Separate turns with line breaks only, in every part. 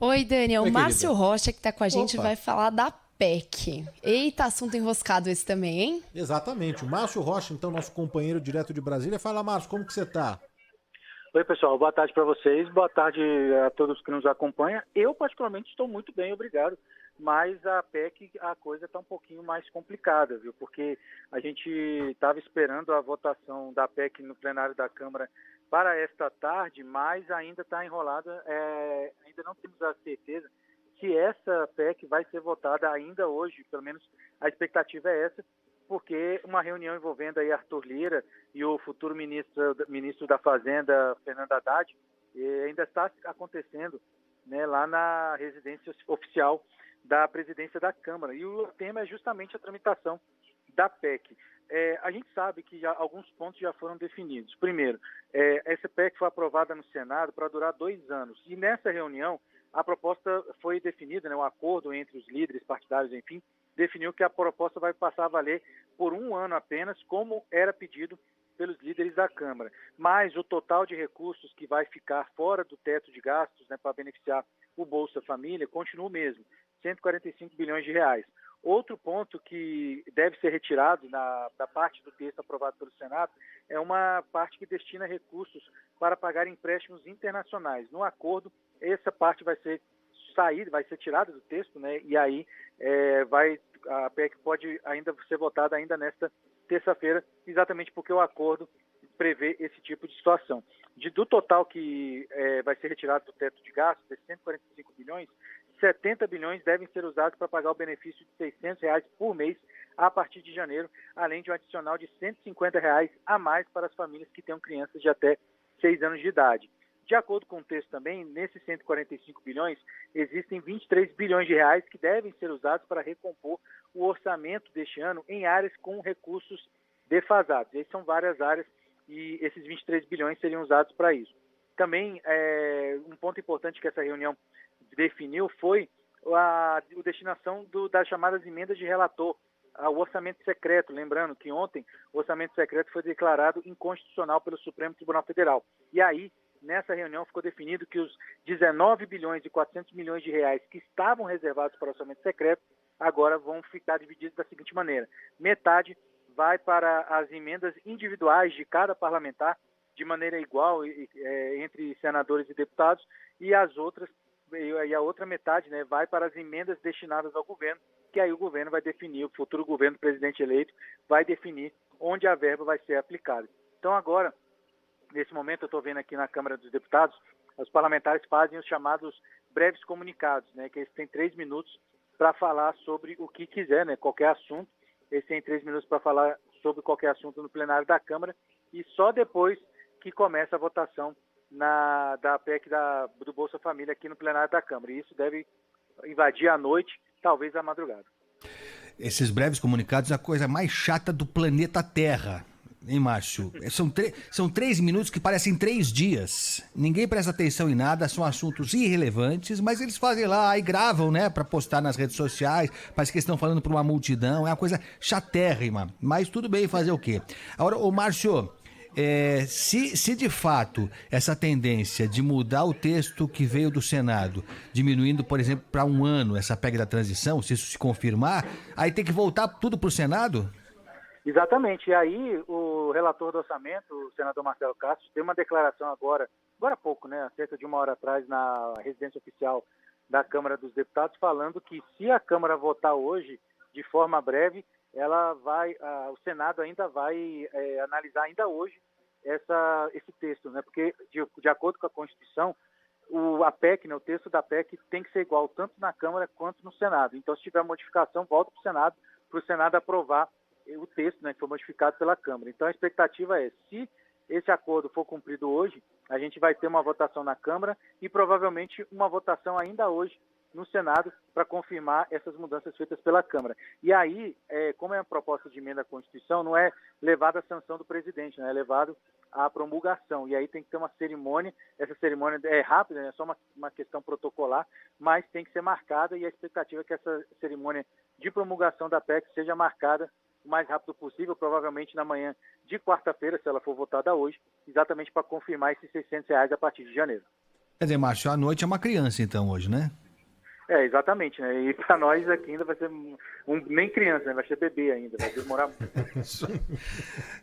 Oi, Dani, é o
Oi,
Márcio
querida.
Rocha que tá com a gente e
Opa,
vai falar da PEC. Eita, assunto enroscado esse também, hein?
exatamente. O Márcio Rocha, então, nosso companheiro direto de Brasília. Fala, Márcio, como que você tá?
Oi, pessoal. Boa tarde para vocês. Boa tarde a todos que nos acompanham. Eu, particularmente, estou muito bem, obrigado. Mas a PEC, a coisa está um pouquinho mais complicada, viu? Porque a gente estava esperando a votação da PEC no plenário da Câmara para esta tarde, mas ainda está enrolada. Ainda não temos a certeza se essa PEC vai ser votada ainda hoje. Pelo menos a expectativa é essa, porque uma reunião envolvendo aí Arthur Lira e o futuro ministro da Fazenda, Fernando Haddad, ainda está acontecendo, né, lá na residência oficial da presidência da Câmara. E o tema é justamente a tramitação da PEC. A gente sabe que alguns pontos já foram definidos. Primeiro, essa PEC foi aprovada no Senado para durar 2 anos. E nessa reunião, a proposta foi definida, né, um acordo entre os líderes partidários, enfim, definiu que a proposta vai passar a valer por 1 ano apenas, como era pedido pelos líderes da Câmara. Mas o total de recursos que vai ficar fora do teto de gastos, né, para beneficiar o Bolsa Família continua o mesmo, 145 bilhões de reais. Outro ponto que deve ser retirado da parte do texto aprovado pelo Senado é uma parte que destina recursos para pagar empréstimos internacionais. No acordo, essa parte vai ser tirada do texto, né? E aí a PEC pode ainda ser votada ainda nesta terça-feira, exatamente porque o acordo prevê esse tipo de situação. Do total que vai ser retirado do teto de gastos, de 145 bilhões, 70 bilhões devem ser usados para pagar o benefício de R$ 600 por mês a partir de janeiro, além de um adicional de R$ 150 a mais para as famílias que tenham crianças de até 6 anos de idade. De acordo com o texto também, nesses 145 bilhões, existem 23 bilhões de reais que devem ser usados para recompor o orçamento deste ano em áreas com recursos defasados. Essas são várias áreas e esses 23 bilhões seriam usados para isso. Também, um ponto importante que essa reunião definiu foi a destinação das chamadas emendas de relator ao orçamento secreto. Lembrando que ontem o orçamento secreto foi declarado inconstitucional pelo Supremo Tribunal Federal. E aí, nessa reunião, ficou definido que os 19 bilhões e 400 milhões de reais que estavam reservados para o orçamento secreto agora vão ficar divididos da seguinte maneira: metade vai para as emendas individuais de cada parlamentar, de maneira igual entre senadores e deputados, e a outra metade, né, vai para as emendas destinadas ao governo, que aí o governo vai definir, o futuro governo do presidente eleito vai definir onde a verba vai ser aplicada. Então agora, nesse momento, eu estou vendo aqui na Câmara dos Deputados, os parlamentares fazem os chamados breves comunicados, né, que eles têm 3 minutos para falar sobre o que quiser, né, qualquer assunto. Eles têm 3 minutos para falar sobre qualquer assunto no plenário da Câmara e só depois que começa a votação da PEC do Bolsa Família aqui no plenário da Câmara. E isso deve invadir a noite, talvez a madrugada.
Esses breves comunicados é a coisa mais chata do planeta Terra, hein, Márcio? São 3 minutos que parecem 3 dias. Ninguém presta atenção em nada, são assuntos irrelevantes, mas eles fazem lá e gravam, né, pra postar nas redes sociais. Parece que eles estão falando pra uma multidão. É uma coisa chatérrima. Mas tudo bem, fazer o quê? Agora, ô Márcio, se de fato essa tendência de mudar o texto que veio do Senado, diminuindo, por exemplo, para 1 ano essa PEC da transição, se isso se confirmar, aí tem que voltar tudo para o Senado?
Exatamente. E aí o relator do orçamento, o senador Marcelo Castro, deu uma declaração agora há pouco, né, há cerca de 1 hora atrás, na residência oficial da Câmara dos Deputados, falando que se a Câmara votar hoje, de forma breve, o Senado ainda vai analisar ainda hoje esse texto, né? Porque de acordo com a Constituição, a PEC, né, o texto da PEC tem que ser igual tanto na Câmara quanto no Senado. Então, se tiver modificação, volta para o Senado aprovar o texto, né, que foi modificado pela Câmara. Então, a expectativa é, se esse acordo for cumprido hoje, a gente vai ter uma votação na Câmara e provavelmente uma votação ainda hoje no Senado para confirmar essas mudanças feitas pela Câmara. E aí, como é uma proposta de emenda à Constituição, não é levado à sanção do presidente, né? É levado à promulgação. E aí tem que ter uma cerimônia. Essa cerimônia é rápida, é só uma questão protocolar, mas tem que ser marcada e a expectativa é que essa cerimônia de promulgação da PEC seja marcada o mais rápido possível, provavelmente na manhã de quarta-feira, se ela for votada hoje, exatamente para confirmar esses R$ 600 a partir de janeiro.
Quer dizer, Márcio, a noite é uma criança então hoje, né?
Exatamente, né? E para nós aqui ainda vai ser nem criança, né? Vai ser bebê ainda, vai demorar muito.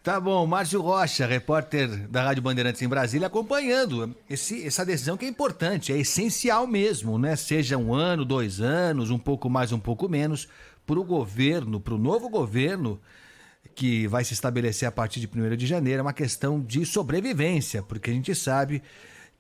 Tá bom, Márcio Rocha, repórter da Rádio Bandeirantes em Brasília, acompanhando essa decisão que é importante, é essencial mesmo, né? Seja 1 ano, 2 anos, um pouco mais, um pouco menos, para o governo, para o novo governo que vai se estabelecer a partir de 1º de janeiro, é uma questão de sobrevivência, porque a gente sabe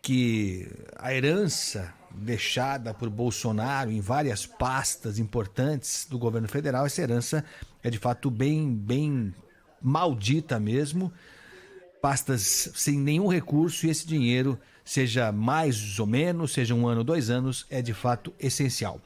que a herança deixada por Bolsonaro em várias pastas importantes do governo federal, essa herança é de fato bem maldita mesmo, pastas sem nenhum recurso, e esse dinheiro, seja mais ou menos, seja 1 ano, 2 anos, é de fato essencial.